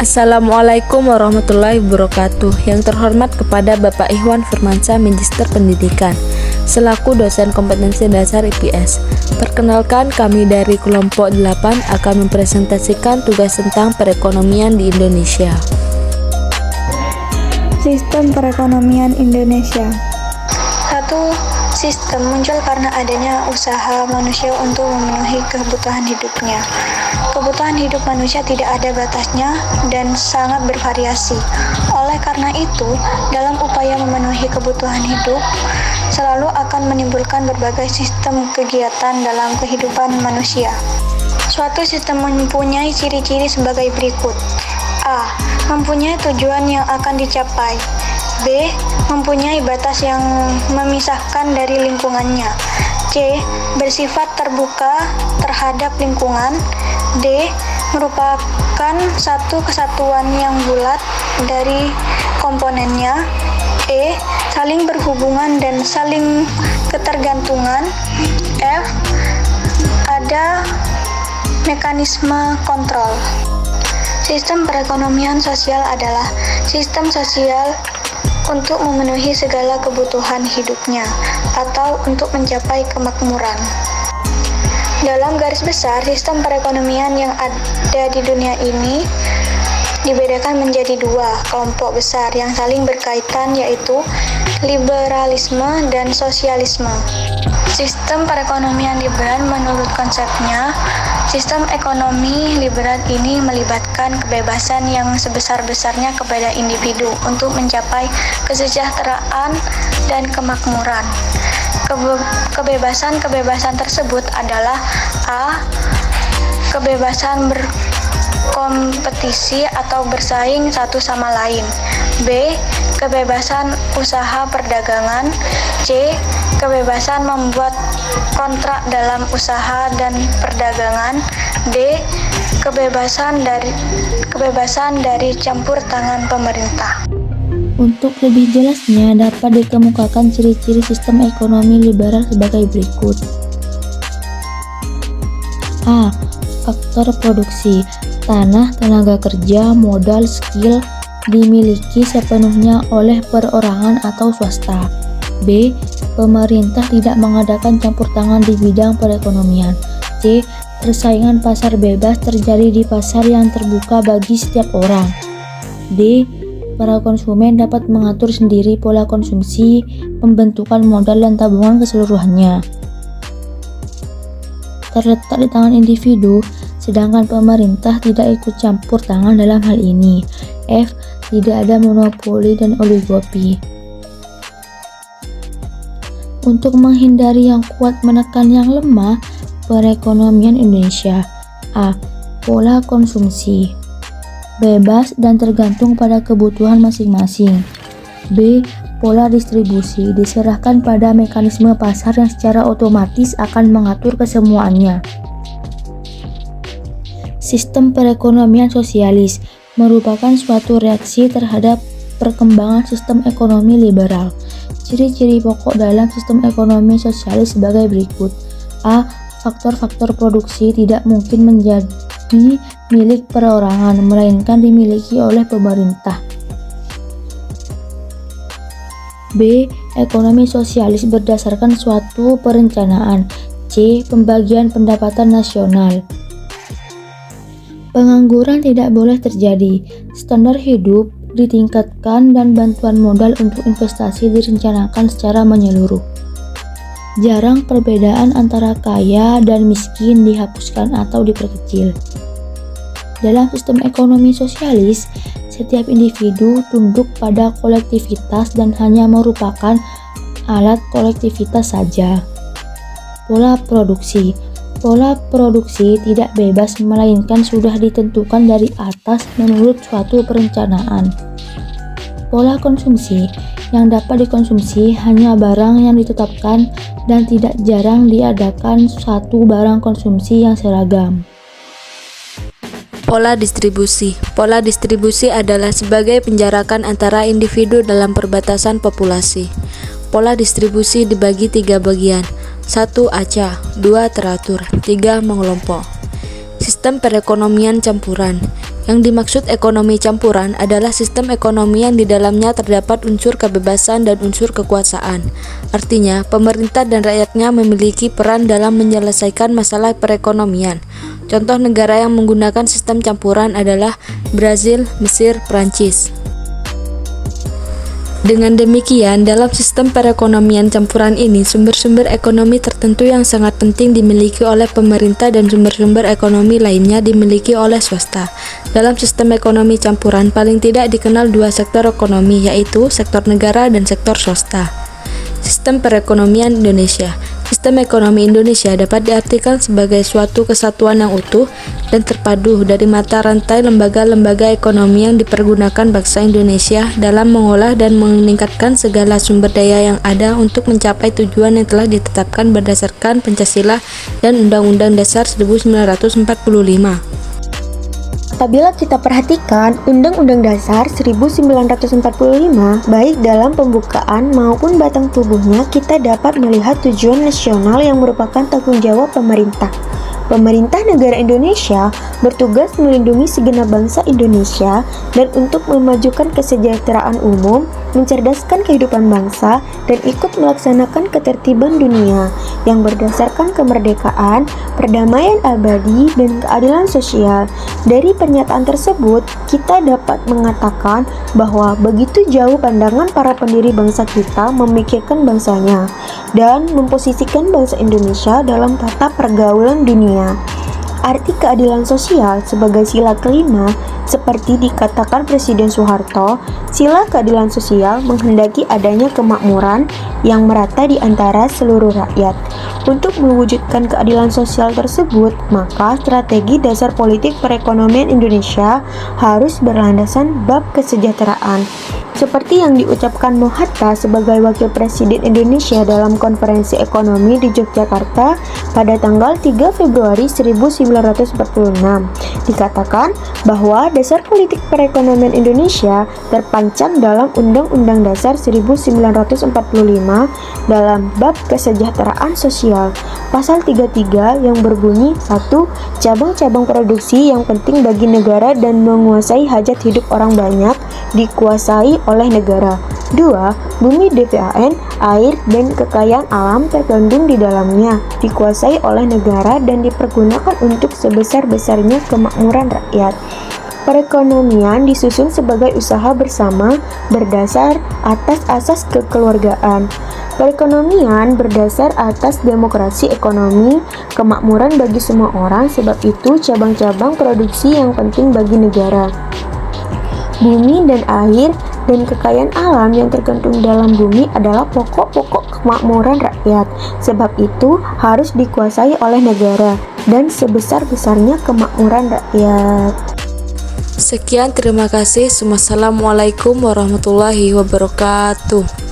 Assalamualaikum warahmatullahi wabarakatuh. Yang terhormat kepada Bapak Ikhwan Firmansyah, Magister Pendidikan, selaku dosen kompetensi dasar IPS. Perkenalkan, kami dari kelompok 8 akan mempresentasikan tugas tentang perekonomian di Indonesia. Sistem perekonomian Indonesia. 1. Sistem muncul karena adanya usaha manusia untuk memenuhi kebutuhan hidupnya. Kebutuhan hidup manusia tidak ada batasnya dan sangat bervariasi. Oleh karena itu, dalam upaya memenuhi kebutuhan hidup, selalu akan menimbulkan berbagai sistem kegiatan dalam kehidupan manusia. Suatu sistem mempunyai ciri-ciri sebagai berikut. A. Mempunyai tujuan yang akan dicapai. B. Mempunyai batas yang memisahkan dari lingkungannya. C. Bersifat terbuka terhadap lingkungan. D. Merupakan satu kesatuan yang bulat dari komponennya. E. Saling berhubungan dan saling ketergantungan. F. Ada mekanisme kontrol. Sistem perekonomian sosial adalah sistem sosial untuk memenuhi segala kebutuhan hidupnya atau untuk mencapai kemakmuran. Dalam garis besar, sistem perekonomian yang ada di dunia ini dibedakan menjadi dua kelompok besar yang saling berkaitan, yaitu liberalisme dan sosialisme. Sistem perekonomian liberal menurut konsepnya, sistem ekonomi liberal ini melibatkan kebebasan yang sebesar-besarnya kepada individu untuk mencapai kesejahteraan dan kemakmuran. Kebebasan tersebut adalah A. Kebebasan berkompetisi atau bersaing satu sama lain. B. Kebebasan usaha perdagangan. C. Kebebasan membuat kontrak dalam usaha dan perdagangan. D. Kebebasan dari campur tangan pemerintah. Untuk lebih jelasnya, dapat dikemukakan ciri-ciri sistem ekonomi liberal sebagai berikut. A. Faktor produksi. Tanah, tenaga kerja, modal, skill dimiliki sepenuhnya oleh perorangan atau swasta. B. Pemerintah tidak mengadakan campur tangan di bidang perekonomian. C. Persaingan pasar bebas terjadi di pasar yang terbuka bagi setiap orang. D. Para konsumen dapat mengatur sendiri pola konsumsi, pembentukan modal dan tabungan keseluruhannya. Terletak di tangan individu, sedangkan pemerintah tidak ikut campur tangan dalam hal ini. F. Tidak ada monopoli dan oligopi. Untuk menghindari yang kuat menekan yang lemah, perekonomian Indonesia. A. Pola konsumsi bebas dan tergantung pada kebutuhan masing-masing. B. Pola distribusi diserahkan pada mekanisme pasar yang secara otomatis akan mengatur kesemuanya. Sistem perekonomian sosialis merupakan suatu reaksi terhadap perkembangan sistem ekonomi liberal. Ciri-ciri pokok dalam sistem ekonomi sosialis sebagai berikut. A. Faktor-faktor produksi tidak mungkin menjadi milik perorangan, melainkan dimiliki oleh pemerintah. B. Ekonomi sosialis berdasarkan suatu perencanaan. C. Pembagian pendapatan nasional. Pengangguran tidak boleh terjadi. Standar hidup ditingkatkan dan bantuan modal untuk investasi direncanakan secara menyeluruh. Jarang perbedaan antara kaya dan miskin dihapuskan atau diperkecil. Dalam sistem ekonomi sosialis, setiap individu tunduk pada kolektivitas dan hanya merupakan alat kolektivitas saja. Pola produksi. Pola produksi tidak bebas melainkan sudah ditentukan dari atas menurut suatu perencanaan. Pola konsumsi. Yang dapat dikonsumsi hanya barang yang ditetapkan dan tidak jarang diadakan satu barang konsumsi yang seragam. Pola distribusi. Pola distribusi adalah sebagai penjarakan antara individu dalam perbatasan populasi. Pola distribusi dibagi 3 bagian. 1. Acak, 2. Teratur, 3. Mengelompok. Sistem perekonomian campuran. Yang dimaksud ekonomi campuran adalah sistem ekonomi yang di dalamnya terdapat unsur kebebasan dan unsur kekuasaan. Artinya, pemerintah dan rakyatnya memiliki peran dalam menyelesaikan masalah perekonomian. Contoh negara yang menggunakan sistem campuran adalah Brazil, Mesir, Prancis. Dengan demikian, dalam sistem perekonomian campuran ini, sumber-sumber ekonomi tertentu yang sangat penting dimiliki oleh pemerintah dan sumber-sumber ekonomi lainnya dimiliki oleh swasta. Dalam sistem ekonomi campuran, paling tidak dikenal dua sektor ekonomi, yaitu sektor negara dan sektor swasta. Sistem perekonomian Indonesia. Sistem ekonomi Indonesia dapat diartikan sebagai suatu kesatuan yang utuh dan terpadu dari mata rantai lembaga-lembaga ekonomi yang dipergunakan bangsa Indonesia dalam mengolah dan meningkatkan segala sumber daya yang ada untuk mencapai tujuan yang telah ditetapkan berdasarkan Pancasila dan Undang-Undang Dasar 1945. Apabila kita perhatikan Undang-Undang Dasar 1945, baik dalam pembukaan maupun batang tubuhnya, kita dapat melihat tujuan nasional yang merupakan tanggung jawab pemerintah. Pemerintah negara Indonesia bertugas melindungi segenap bangsa Indonesia dan untuk memajukan kesejahteraan umum, mencerdaskan kehidupan bangsa, dan ikut melaksanakan ketertiban dunia yang berdasarkan kemerdekaan, perdamaian abadi, dan keadilan sosial. Dari pernyataan tersebut, kita dapat mengatakan bahwa begitu jauh pandangan para pendiri bangsa kita memikirkan bangsanya dan memposisikan bangsa Indonesia dalam tata pergaulan dunia. Arti keadilan sosial sebagai sila kelima, seperti dikatakan Presiden Soeharto, sila keadilan sosial menghendaki adanya kemakmuran yang merata di antara seluruh rakyat. Untuk mewujudkan keadilan sosial tersebut, maka strategi dasar politik perekonomian Indonesia harus berlandasan bab kesejahteraan. Seperti yang diucapkan Mohatta sebagai Wakil Presiden Indonesia dalam konferensi ekonomi di Yogyakarta pada tanggal 3 Februari 1946. Dikatakan bahwa dasar politik perekonomian Indonesia terpancang dalam Undang-Undang Dasar 1945 dalam bab kesejahteraan sosial. Pasal 33 yang berbunyi 1. Cabang-cabang produksi yang penting bagi negara dan menguasai hajat hidup orang banyak dikuasai oleh negara. 2. Bumi DPAN, air, dan kekayaan alam terkandung di dalamnya dikuasai oleh negara dan dipergunakan untuk sebesar-besarnya kemakmuran rakyat. Perekonomian disusun sebagai usaha bersama berdasar atas asas kekeluargaan. Perekonomian berdasar atas demokrasi ekonomi, kemakmuran bagi semua orang, sebab itu cabang-cabang produksi yang penting bagi negara. Bumi dan air dan kekayaan alam yang terkandung dalam bumi adalah pokok-pokok kemakmuran rakyat. Sebab itu harus dikuasai oleh negara dan sebesar-besarnya kemakmuran rakyat. Sekian, terima kasih. Wassalamualaikum warahmatullahi wabarakatuh.